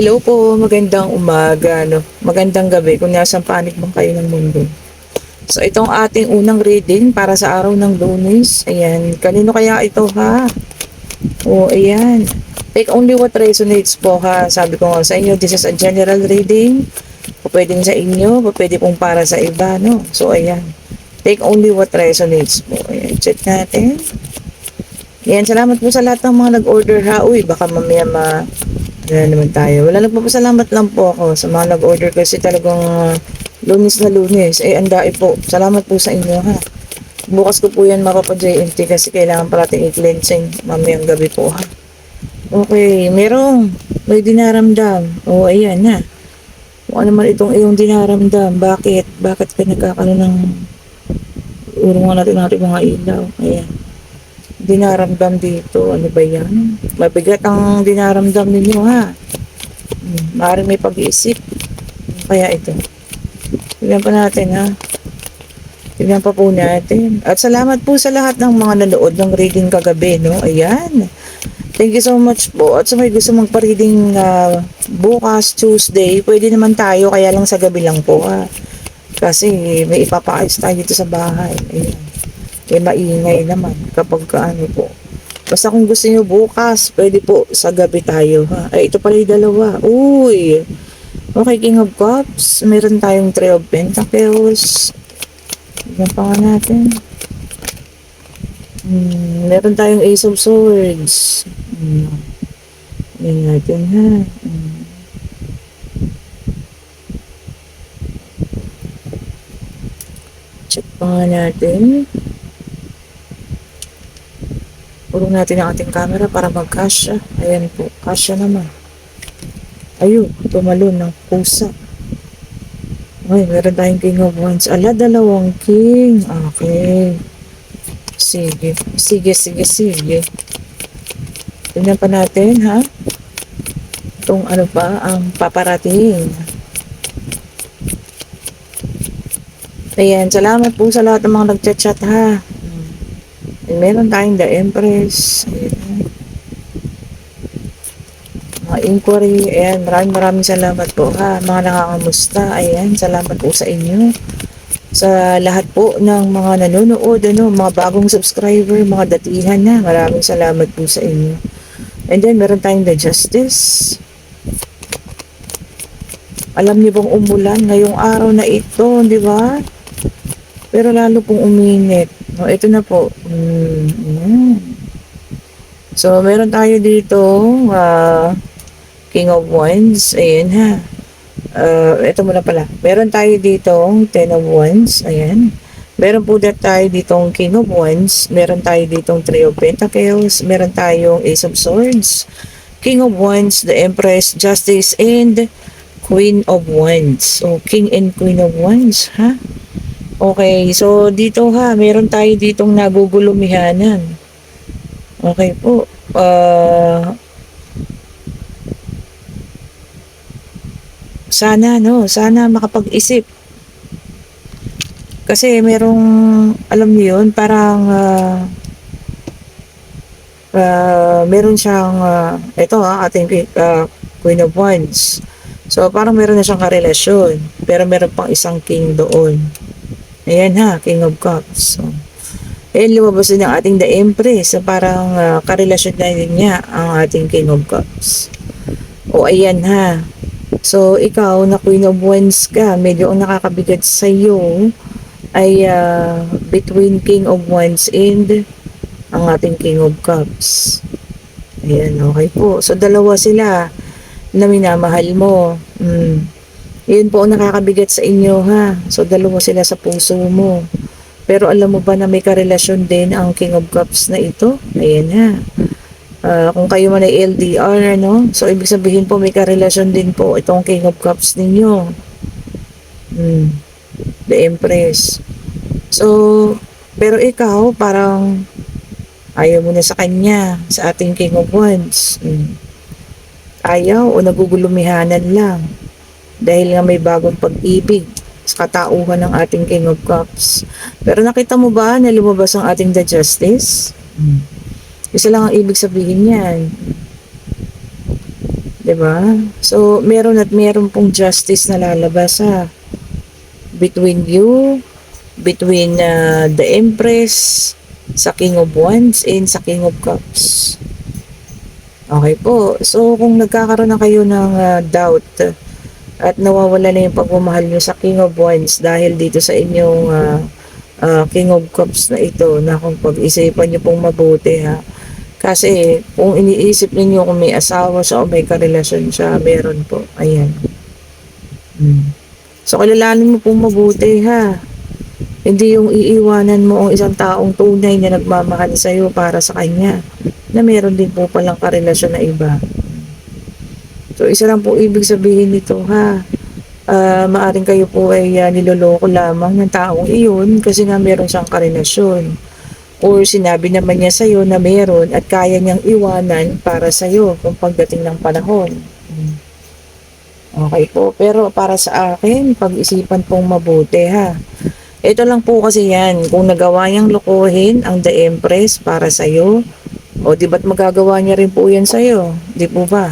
Hello po, magandang umaga, no? Magandang gabi kung nasang panig man kayo ng mundo. So, itong ating unang reading para sa araw ng Lunes. Ayan, kanino kaya ito ha? O, ayan. Take only what resonates po ha. Sabi ko nga sa inyo, this is a general reading. Pwedeng sa inyo, pwede pong para sa iba, no? So, ayan. Take only what resonates po. Ayan, check natin. Ayan, salamat po sa lahat ng mga nag-order ha. Uy, baka mamaya wala naman tayo. Wala, nagpapasalamat lang po ako sa mga nag-order kasi talagang Lunes na Lunes. Eh, andai po. Salamat po sa inyo ha. Bukas ko po yan mapapa-JNT kasi kailangan parating i-cleansing mamayang gabi po ha. Okay, may dinaramdam. O, ayan na. Kung ano man itong iyong dinaramdam, bakit ka nagkakaroon ng urungan natin mga ilaw. Ayan. Dinaramdam dito, ano ba yan? Mabigat ang dinaramdam ninyo ha. Maaaring may pag-iisip. Kaya ito. Tignan pa natin ha. Tignan pa po natin. At salamat po sa lahat ng mga nanood ng reading kagabi, no? Ayan. Thank you so much po. At sa may gusto magpa-reading bukas, Tuesday, pwede naman tayo, kaya lang sa gabi lang po ha. Kasi may ipapakayos tayo dito sa bahay. Ayan. Eh, maingay naman kapag ano po. Basta kung gusto niyo bukas, pwede po sa gabi tayo ha. Ay, ito pala yung dalawa. Uy! Okay, King of Cups. Meron tayong Three of Pentacles. Tignan pa nga natin. Meron tayong Ace of Swords. Tignan natin ha. Check pa nga natin. Purong natin ang ating camera para mag-kasya. Ayan po, kasya naman. Ayun, tumalon ng pusa. Ay, meron tayong King of Wands. Ala, dalawang king. Okay. Sige. Tingnan pa natin, ha? Itong ano pa, ang paparating. Ayan, salamat po sa lahat ng mga nagchat-chat, ha? Meron tayong The Empress. Ayan. Mga inquiry. Ayan, maraming salamat po ha. Mga nakakamusta. Ayan, salamat po sa inyo. Sa lahat po ng mga nanonood, mga bagong subscriber, mga datihan na. Maraming salamat po sa inyo. And then, meron tayong The Justice. Alam niyo bang umulan ngayong araw na ito, di ba? Pero lalo pong uminit. O, ito na po. So, meron tayo dito, King of Wands. Ayan ha. Ito muna pala. Meron tayo dito, Ten of Wands. Ayan. Meron po tayo ditong King of Wands. Meron tayo ditong Three of Pentacles. Meron tayong Ace of Swords. King of Wands, the Empress, Justice, and Queen of Wands. So, King and Queen of Wands, ha? Okay, so dito ha, meron tayo ditong nagugulumihanan. Okay po. Sana makapag-isip. Kasi merong, alam niyo yun, parang meron siyang, ito ating Queen of Wands. So, parang meron na siyang karelasyon. Pero meron pang isang king doon. Ayan ha, King of Cups. So, lumabas din ang ating The Empress. So, parang karelasyon na din niya ang ating King of Cups. O, ayan ha. So, ikaw na Queen of Wands ka, medyo ang nakakabigat sa iyo ay between King of Wands and ang ating King of Cups. Ayan, okay po. So, dalawa sila na minamahal mo. Yun po ang nakakabigat sa inyo ha. So, dalawa sila sa puso mo. Pero alam mo ba na may karelasyon din ang King of Cups na ito? Ayan ha. Kung kayo man ay LDR, so ibig sabihin po may karelasyon din po itong King of Cups ninyo. The Empress. So, pero ikaw parang ayaw mo na sa kanya, sa ating King of Wands. Ayaw o nagugulumihanan lang. Dahil nga may bagong pag-ibig sa katauhan ng ating King of Cups. Pero nakita mo ba na lumabas ang ating The Justice? Isa lang ang ibig sabihin yan. 'Di ba? So, meron at meron pong justice na lalabas ha. Between you, between the Empress, sa King of Wands, and sa King of Cups. Okay po. So, kung nagkakaroon na kayo ng doubt at nawawala na yung pagmamahal nyo sa King of Wands dahil dito sa inyong King of Cups na ito, na kung pag-isipan nyo pong mabuti ha. Kasi kung iniisip niyo kung may asawa siya o may karelasyon siya, meron po. Ayan. So, kilalanin mo pong mabuti ha. Hindi yung iiwanan mo ang isang taong tunay na nagmamahal sa iyo para sa kanya, na meron din po palang karelasyon na iba. So, isa lang po ibig sabihin nito ha. Maaring kayo po ay niloloko lamang ng taong iyon kasi nga meron siyang karelasyon. Or sinabi naman niya sa iyo na meron at kaya niyang iwanan para sa iyo kung pagdating ng panahon. Okay po, pero para sa akin, pag-isipan pong mabuti ha. Ito lang po kasi yan, kung nagawa niyang lokohin ang The Empress para sa iyo, o di ba't magagawa niya rin po yan sa iyo? Di po ba?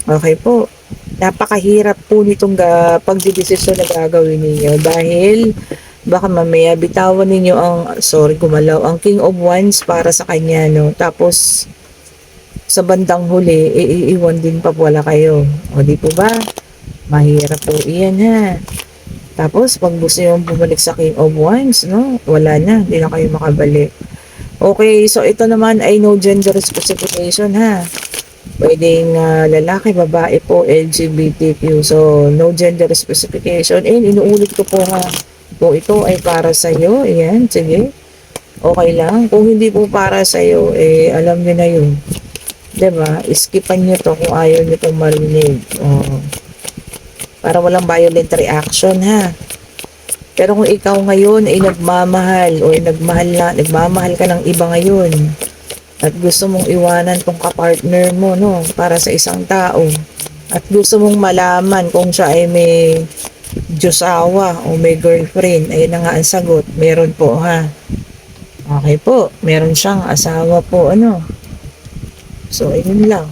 Okay po. Napakahirap po nitong pagdidesisyon na gagawin ninyo dahil baka mamaya bitawan ninyo ang King of Wands para sa kanya, no? Tapos sa bandang huli, iiwan din pa wala kayo. O di po ba? Mahirap po iyan ha. Tapos pag gusto nyo bumalik sa King of Wands, no? Wala na, hindi na kayo makabalik. Okay, so ito naman ay no gender specification ha. Pwedeng lalaki, babae po, LGBTQ. So, no gender specification. And inuulit ko po ha, kung ito ay para sa iyo, ayan, sige. Okay lang. Kung hindi po para sa iyo, alam niyo na yun. Diba? Iskipan niyo to kung ayaw niyo pong marinig. Para walang violent reaction, ha. Pero kung ikaw ngayon ay nagmamahal o nagmamahal ka ng iba ngayon at gusto mong iwanan tong kapartner mo, no, para sa isang tao at gusto mong malaman kung siya ay may Diyosawa o may girlfriend, ayun na nga ang sagot, meron po ha. Okay po, meron siyang asawa po, ano. So, ayun lang.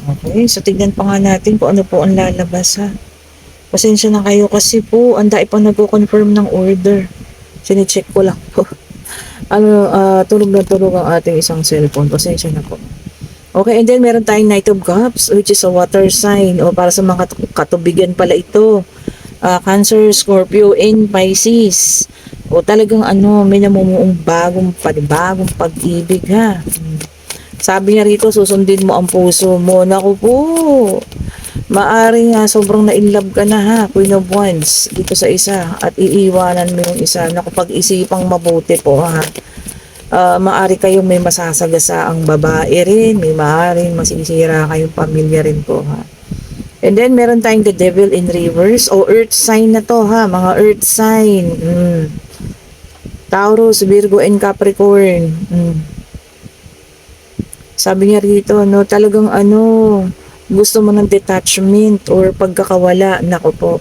Okay, so tignan pa nga natin kung ano po ang lalabas ha. Pasensya na kayo kasi po, ang dai pang nagko-confirm ng order. Sine-check ko lang po. Tulog na tulog ang ating isang cellphone. Pasensya na po. Okay, and then meron tayong Knight of Cups, which is a water sign, o para sa mga katubigan pala ito. Cancer, Scorpio, and Pisces. O talagang may namumuong bagong pag-ibig ha. Sabi niya rito, susundin mo ang puso mo. Naku po, maaring sobrang na-inlove ka na ha, Queen of Wands, dito sa isa, at iiwanan mo yung isa. Naku, pag-isipang mabuti po ha. Maari kayong may masasagasa ang babae rin, may maaaring masisira kayong pamilya rin po ha. And then meron tayong the Devil in reverse o earth sign na to ha, mga earth sign. Taurus, Virgo, and Capricorn. Sabi niya rito, no, talagang gusto mo ng detachment or pagkakawala. Nako po,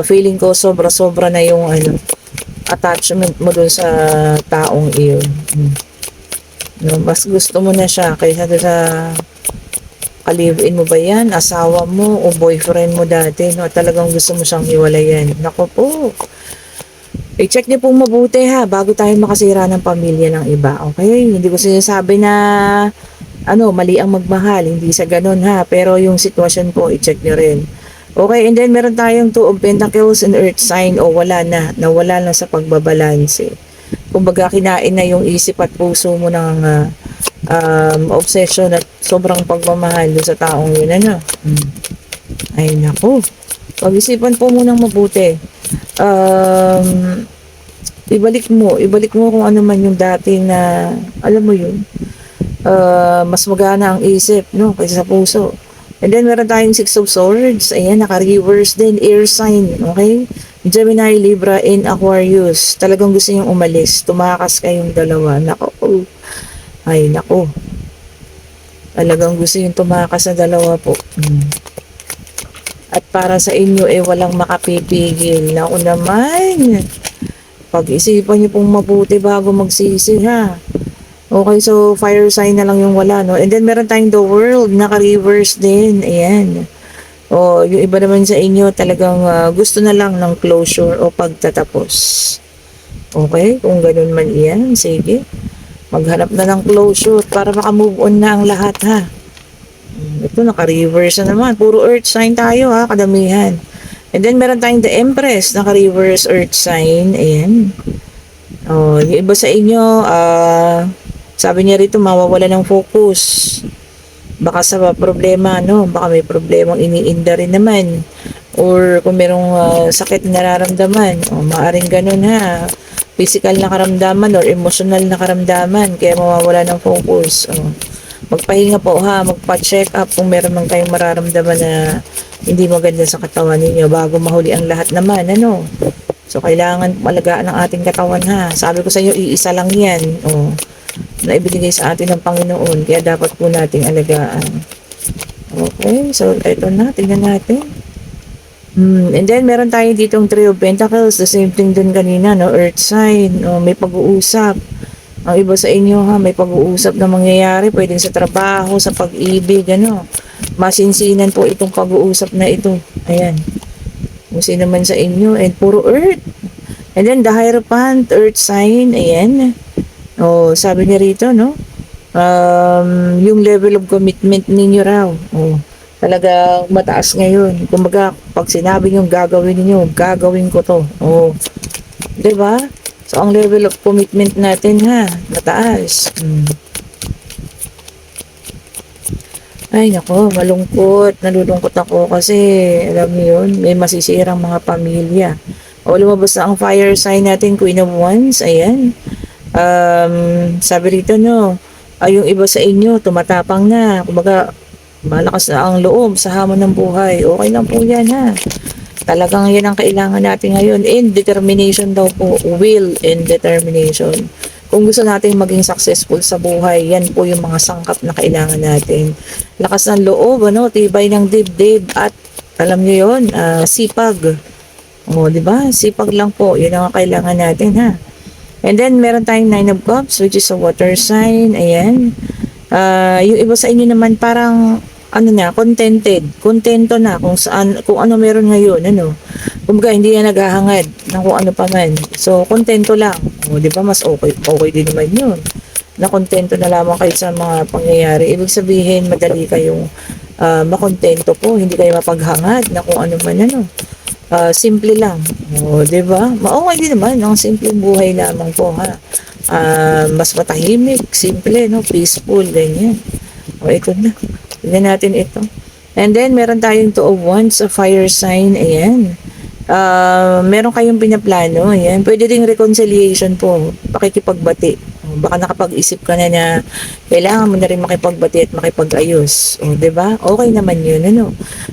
feeling ko sobra-sobra na yung attachment mo dun sa taong iyon. No, mas gusto mo na siya kaysa sa ka-live-in mo ba yan, asawa mo o boyfriend mo dati, no, talagang gusto mo siyang hiwalayan. Nako po, i-check niyo pong mabuti ha bago tayo makasira ng pamilya ng iba. Okay? Hindi ko sinasabi na mali ang magmahal, hindi sa ganun ha, pero yung sitwasyon po i-check niyo rin. Okay, and then meron tayong 2 of Pentacles and Earth sign o nawala na sa pagbabalanse. Kumbaga kinain na yung isip at puso mo ng obsession at sobrang pagmamahal sa taong yun. Ay naku, pag-isipan po munang mabuti. Ibalik mo kung ano man yung dating na, alam mo yun, mas magana ang isip, no, kaysa sa puso. And then, meron tayong 6 of Swords. Ayan, naka-reverse din. Air sign. Okay? Gemini, Libra, and Aquarius. Talagang gusto niyong umalis. Tumakas kayong dalawa. Nako. Ay, nako. Talagang gusto niyong tumakas na dalawa po. At para sa inyo, walang makapipigil. Naku naman. Pag-isipan niyo pong mabuti bago magsisi ha. Okay, so fire sign na lang yung wala, no? And then meron tayong the world, naka-reverse din. Ayan. O, yung iba naman sa inyo talagang gusto na lang ng closure o pagtatapos. Okay, kung ganun man iyan, sige. Maghanap na ng closure para maka-move on na ang lahat ha. Ito, naka-reverse na naman. Puro earth sign tayo ha, kadamihan. And then meron tayong the empress, naka-reverse earth sign. Ayan. O, yung iba sa inyo, sabi niya rito, mawawala ng focus. Baka sa problema, no? Baka may problemang iniinda rin naman. Or kung merong sakit na nararamdaman, o maaring ganun ha. Physical na karamdaman or emotional na karamdaman, kaya mawawala ng focus. O, magpahinga po ha, magpa-check up kung meron man kayong mararamdaman na hindi maganda sa katawan ninyo bago mahuli ang lahat naman, ano? So, kailangan alagaan ang ating katawan ha. Sabi ko sa inyo, iisa lang yan. O, na ibinigay sa atin ng Panginoon. Kaya dapat po nating alagaan. Okay, so ito na, tingnan natin. And then meron tayo ditong Three of Pentacles, the same thing dun kanina, no? Earth sign, may pag-uusap. Ang iba sa inyo ha, may pag-uusap na mangyayari, pwedeng sa trabaho, sa pag-ibig, ano. Masinsinan po itong pag-uusap na ito. Ayan. Kung sino man sa inyo, and puro earth. And then the Hierophant, earth sign, ayan. Oh, sabi niya rito, no? Yung level of commitment ninyo raw. Oh, talaga mataas ngayon. Kumbaga, pag sinabi niyo gagawin niyo, gagawin ko to. Oh, 'di ba? So ang level of commitment natin ha, mataas. Ay nako, malungkot. Nalulungkot ako kasi alam niyo yun, may masisirang mga pamilya. O lumabas na ang fire sign natin, Queen of Wands. Ayan. Sabi rito no, yung iba sa inyo tumatapang na, kumbaga malakas na ang loob sa hamon ng buhay. Okay lang po yan ha, talagang yan ang kailangan natin ngayon. And determination daw po, will and determination. Kung gusto natin maging successful sa buhay, yan po yung mga sangkap na kailangan natin. Lakas ng loob, ano, tibay ng dibdib, at alam niyo yun, sipag. O, di ba? Sipag lang po, yun ang kailangan natin ha. And then, meron tayong Nine of Cups, which is a water sign. Ayan. Yung iba sa inyo naman, parang, ano na, contented. Contento na kung saan, kung ano meron ngayon, ano. Kumbaga, hindi na naghahangad ng kung ano pa man. So, kontento lang. O, di ba? Mas okay din naman yun. Na kontento na lamang kayo sa mga pangyayari. Ibig sabihin, madali kayong makontento po. Hindi kayo mapaghangad na kung ano man, ano. Simple lang. O, di ba? Okay din naman. Ang simpleng buhay lamang po, ha. Mas matahimik, simple, no? Peaceful, ganyan. O, ito na. Tignan natin ito. And then, meron tayong Two of Wands, a fire sign. Ayan. Meron kayong pinaplano. Ayan. Pwede ding reconciliation po. Pakikipagbati. Baka nakapag-isip ka na na kailangan mo na rin makipagbati at makipag-ayos. O, diba? Okay naman yun, ano?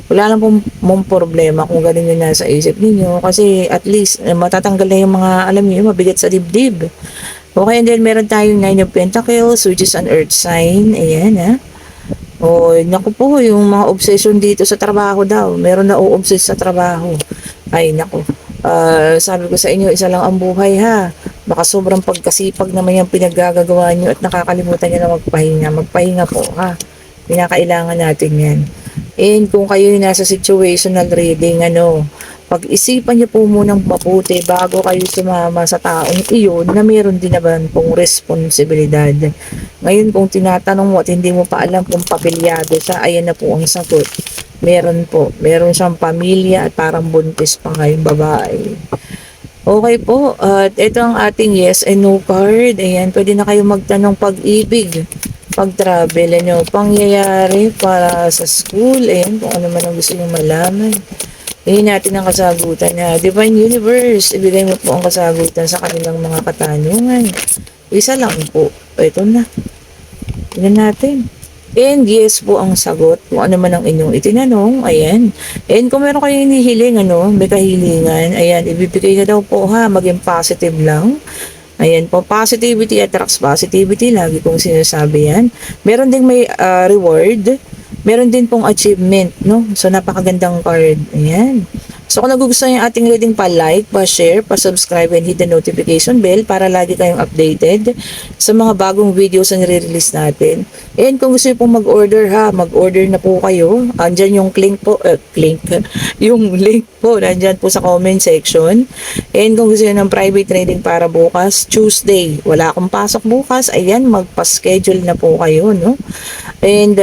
Wala lang pong problema kung ganun yun nasa isip ninyo. Kasi at least, matatanggal na yung mga, alam niyo, mabigat sa dibdib. Okay, and then meron tayong Nine of Pentacles, which is an earth sign. Ayan, ha? O, naku po, yung mga obsession dito sa trabaho daw. Meron na o-obsess sa trabaho. Ay, naku. Sabi ko sa inyo, isa lang ang buhay ha. Baka sobrang pagkasipag naman yung pinaggagawa nyo at nakakalimutan nyo na magpahinga. Magpahinga po ha. Pinakailangan natin yan. And kung kayo yung nasa situational reading, ano, pag-isipan nyo po munang mabuti bago kayo sumama sa taong iyon na meron din naman pong responsibilidad. Ngayon kung tinatanong mo at hindi mo pa alam kung papilyado siya, ayan na po ang sagot. Meron po. Meron siyang pamilya at parang buntis pa ngayong babae. Okay po. At ito ang ating yes and no card. Ayan, pwede na kayo magtanong pag-ibig, pag-travel, ano, pangyayari para sa school. Ayan, kung ano man ang gusto nyo malaman. Hingin natin ang kasagutan na Divine Universe. Ibigay mo po ang kasagutan sa kanilang mga katanungan. Isa lang po. Ito na. Tingnan natin. And yes po ang sagot kung ano man ang inyong itinanong. Ayan. And kung meron kayong hinihiling, ano, may kahilingan, ayan, ibibigay na daw po ha, maging positive lang. Ayan po, positivity attracts positivity, lagi kong sinasabi yan. Meron ding may reward. Meron din pong achievement, no? So, napakagandang card. Ayan. So, kung nagugustuhan yung ating reading, pa-like, pa-share, pa-subscribe, and hit the notification bell para lagi kayong updated sa mga bagong videos na nire-release natin. And kung gusto niyo pong mag-order ha, mag-order na po kayo. Andyan yung yung link po, nandyan po sa comment section. And kung gusto niyo ng private trading para bukas, Tuesday, wala akong pasok bukas, ayan, magpa-schedule na po kayo, no? And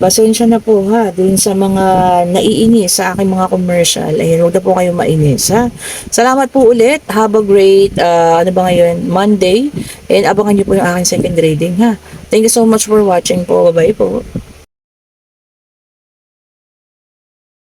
pasensya na po ha dun sa mga naiinis sa aking mga commercial. Ayan, huwag na po kayo mainis ha. Salamat po ulit. Have a great, ano ba ngayon, Monday. And abangan niyo po yung aking second reading ha. Thank you so much for watching po. Bye-bye po.